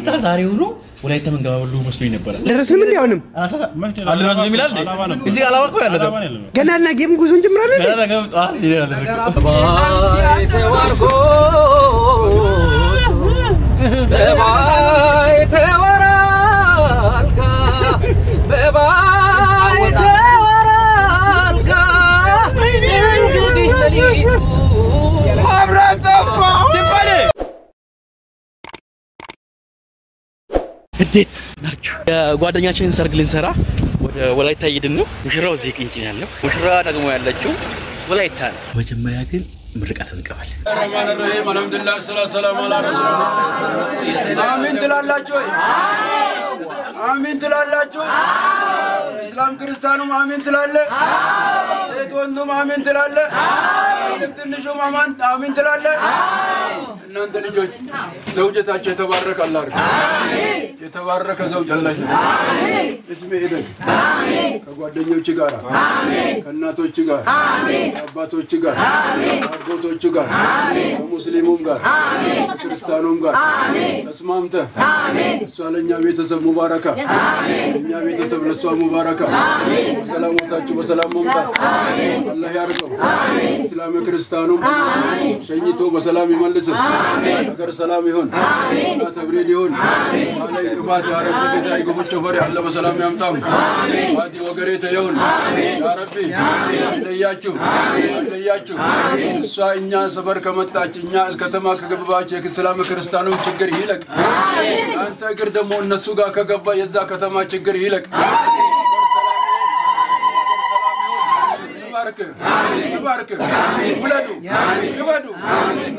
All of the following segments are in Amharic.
ቀጥታ ዛሬው ነው ወላይታ መንገባ ሁሉ መስሎኝ ነበር ደረስን ምን ያውንም አልደረስንም ይላል እዚህ አላማ እኮ ያለ ገናና ጌም ጉዞ እንጀምራለን ገና ገብቷል ይላል ተዋርጎ በባይ ተወራልጋ በባይ ተወራልጋ እንግዲህ ለሊቱ አብራጠፋ ሲባል እንዴት ናችሁ ጓደኛችንን ሰርግ ልንሰራ ወደ ወላይታ እየሄድን ነው ሙሽራው እዚህ ቅንጭ ነው ያለው ሙሽራ ደግሞ ያለችው ወላይታ ነው መጀመሪያ ግን ምርቃት እንቀበል አልሐምዱሊላህ ሰላም አላ ረሱላህ አሚን ትላላችሁ አሚን ትላላችሁ እስላም ክርስቲያኑም አሚን ትላለ ሴት ወንዱም አሚን ትላለ ትንሹም አሚን ትላለ እናንተ ልጆች ዘውጀታችሁ የተባረከ አላህ አርግ አሜን የተባረከ ዘውጅ አላህ ይስጥ አሜን እስሜ ኢደን አሜን ከጓደኞች ጋር አሜን ከእናቶች ጋር አሜን ከአባቶች ጋር አሜን ከአጎቶች ጋር አሜን ከሙስሊሙም ጋር አሜን ከክርስቲያኑም ጋር አሜን ተስማምተ አሜን ሷለኛ ቤተሰብ ሙባረካ አሜን እኛ ቤተሰብ ለሷ ሙባረካ አሜን ሰላም ወጣችሁ በሰላም መምጣት አሜን አላህ ያርገው አሜን እስላም ክርስቲያኑም አሜን ሸኝቶ በሰላም ይመልስ አሜን አገር ሰላም ይሁን አሜን ተብሪድ ይሁን አሜን አለይ ቅፋት ያ ረቢ ጌታዬ ጉፍጭ ፈሪ አለ በሰላም ያምጣም አሜን ዋዲ ወገሬተ ይሁን አሜን ያ ረቢ አይለያችሁ አይለያችሁ እሷ እኛ ሰፈር ከመጣች እኛ እስከተማ ከገባች የእስላም ክርስቲያኑ ችግር ይለቅ አሜን አንተ እግር ደግሞ እነሱ ጋር ከገባ የዛ ከተማ ችግር ይለቅ تبارك آمين تبارك آمين ولدوا يبدوا آمين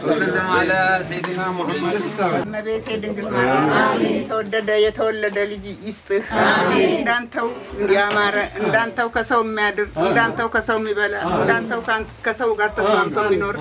صلى على سيدنا محمد النبي تدنجل آمين تودد يتولد لجي يستخ آمين دانتو يا مار دانتو كسو مادر دانتو كسو مبلا دانتو كان كسو غارتسام تو بينور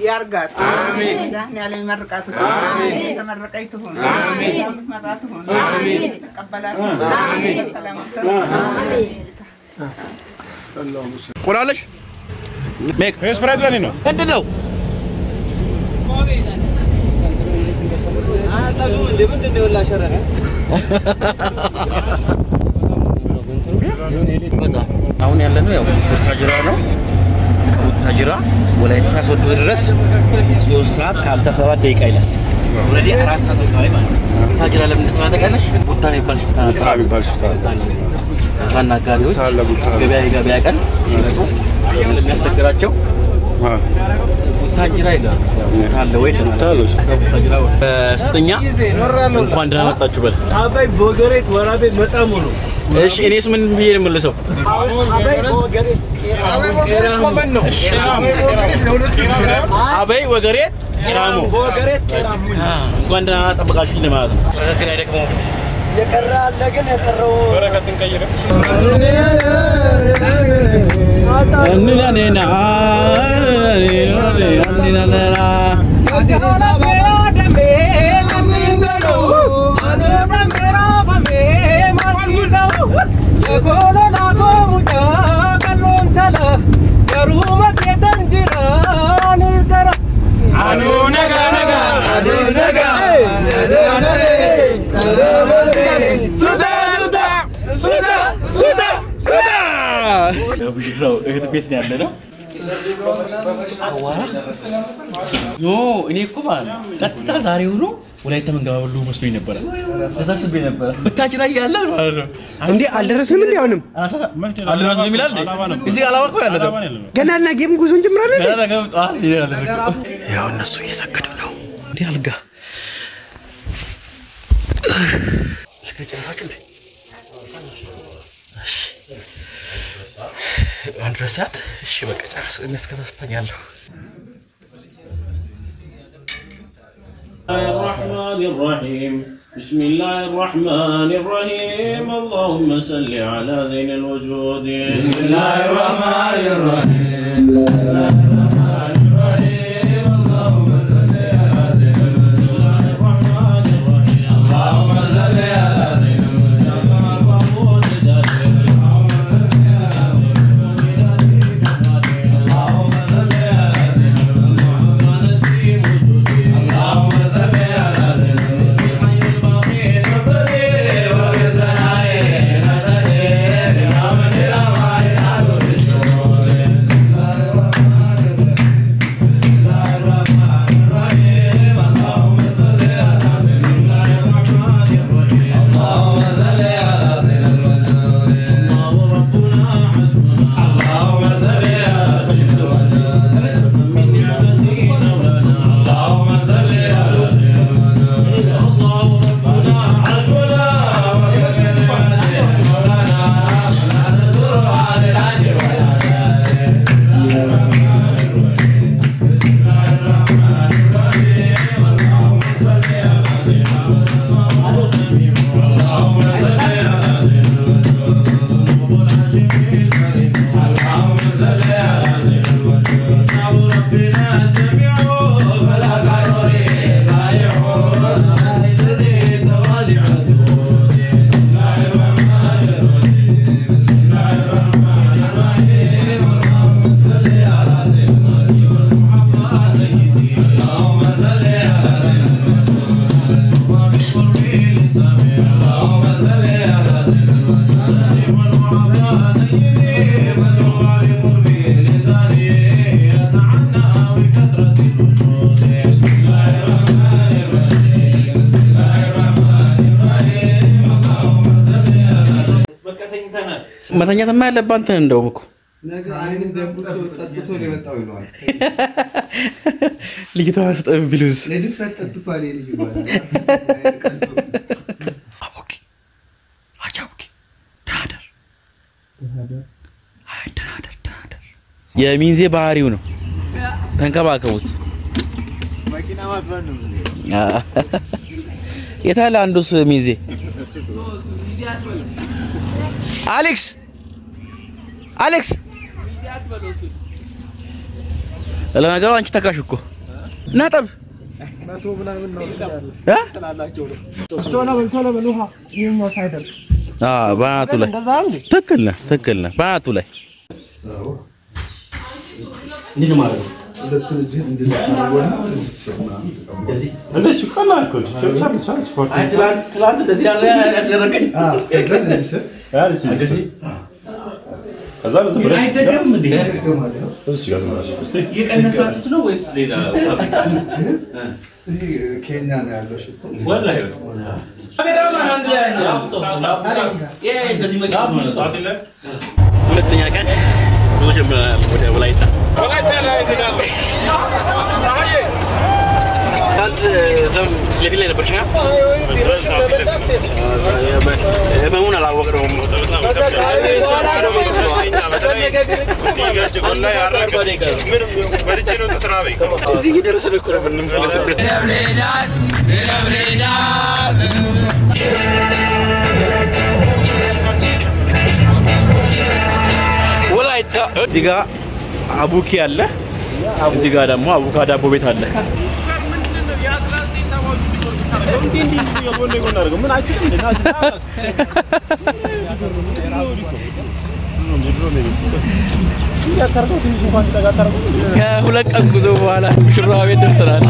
يارغات آمين دهني على مرقات آمين تمرقيتهم آمين متمتاتهم آمين تقبلاتهم آمين سلامت آمين اللهم صل قرالش ميك ايش براد لانينو عندنا صدو እንደምንድነው ወላ ሸረነ አሁን ያለነው ያው ታጅራ ነው ከታጅራ ወላይታ ሶዶ ድረስ 3 ሰዓት ከ57 ደቂቃ ይላል ወረዲ 4 ሰዓት አካባቢ ማለት ነው ታጅራ ለምን ተማተቀለሽ ቡታ የሚባል ሽታ ታናጋሪዎች ገበያ ቀን ስለሚያስተግራቸው ታጅራ ይላል ታለ ወይ ታሎስ ታጅራ ስተኛ እንኳን ደህና መጣችሁ በል አባይ ቦገሬት ወራቤ መጣሙ ነው እሺ እኔስ ምን ብዬ ነው መልሰው አባይ ቦገሬት ቆመን ነው አባይ ወገሬት ቂራሙ ቦገሬት ቂራሙ እንኳን ደህና ጠብቃችሁ ለማለት ነው ግን አይደክሞ የቀረ አለ ግን የቀረው በረከትን ቀይረ እንናኔና እንናኔና ብሽራው እህት ቤት ነው ያለነው አዋራ ኖ እኔ እኮ ማለት ቀጥታ ዛሬው ነው ወላይታ መንገባ ሁሉ መስሎኝ ነበር ተሳስቤ ነበር ብታጅራ ያለ ማለት ነው እንዴ አልደረስንም እንዴ አሁንም አልደረስንም ይላል እዚህ አላማ እኮ ያለ ገናና ጌም ጉዞ እንጀምራለን ገና ገብቷል ይላል ያው እነሱ እየሰገዱ ነው እንዴ አልጋ እስከ ጨረሳችሁ እንዴ አንድረሳት እሺ በቃ ጨርስ እንስከታስተኛለሁ الرحمن الرحيم بسم الله الرحمن الرحيم اللهم صل على زين الوجود بسم الله الرحمن الرحيم بسم الله الرحمن الرحيم اللهم صل على زين الوجود الرحمن الرحيم اللهم صل على زين الوجود اللهم صل على መተኛትማ ያለብህ አንተ እንደውም እኮ ነገ አይን ደፍቶ ጠጥቶ ነው የመጣው ይሏል ልጅቷ አስጠብ ቢሉስ ለድፍረት ጠጥቷል ልጅ ይባላል አቦኪ አቻቦኪ ታደር የሚንዜ ባህሪው ነው ተንከባከቡት መኪና ማጥፋት ነው የታለ አንዱስ ሚንዜ አሌክስ ለነገሩ አንቺ ተካሽኮ ናጠብ ማቶ ምናምን ነው ስላላቸው ነው ቶሎ በሉሃ ይሄኛው ሳይደር ባቱ ላይ ትክክል ነህ ባቱ ላይ እንዴት ማለት ነው እንደዚህ ቀላልኩ ትላንት እንደዚህ ያደረገኝ ከዛ ለዚህ ብለ አይደለም እንዴ እዚህ ጋር ማለት ነው የቀነሳችሁት ነው ወይስ ሌላ ፋብሪካ እዚህ ኬንያ ነው ያለው ሽቶ ወላሂ ሁለተኛ ቀን ጉዞ ጀምረናል ወደ ወላይታ ላይ ተጋለ ሳሐዬ ታንት ዘም ለፊት ላይ ነበርሽ ያ መሙን አላወቅነውም እዚህ እየደረስን እኮ ነው የምንመለስበት ወላይታ እዚህ ጋር አቡኪ አለ እዚህ ጋር ደግሞ አቡካ ዳቦ ቤት አለ ከሁለት ቀን ጉዞ በኋላ ሙሽራው ቤት ደርሰናል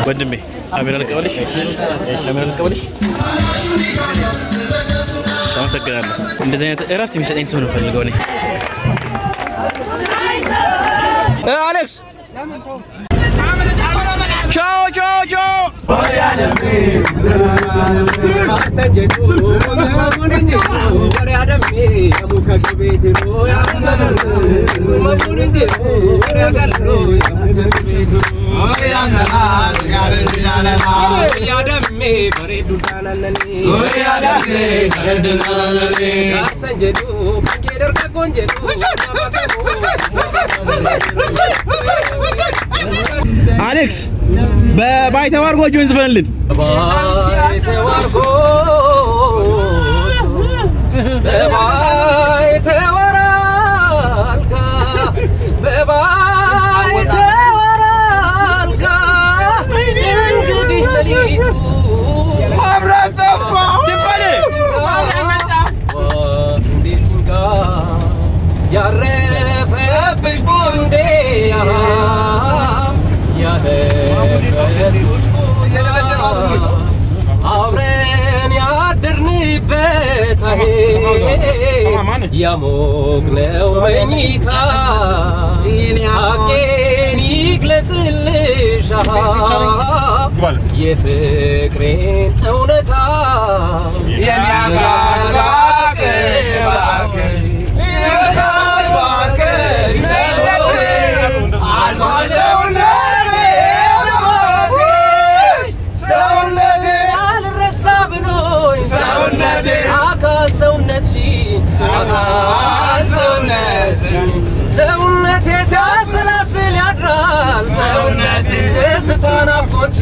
ወንድሜ አሜሪካን ቀበልሽ አመሰግናለሁ እንደዚህ አይነት እረፍት የሚሰጠኝ ሰው ነው ፈልገው ነኝ አሌክስ ቻው ቻው ቻው አሌክስ በባይተዋር ጎጆን ዝፈንልን ባይተዋር አልጋ በባይተዋር አልጋ እንግዲህ ለሊቱ ያሞቅነው መኝታ አቄን ይግለጽልሽ የፍቅሬን እውነታ ሰውነቴ ሲያሰላስል ያድራል ሰውነቴ ስተናፍቆች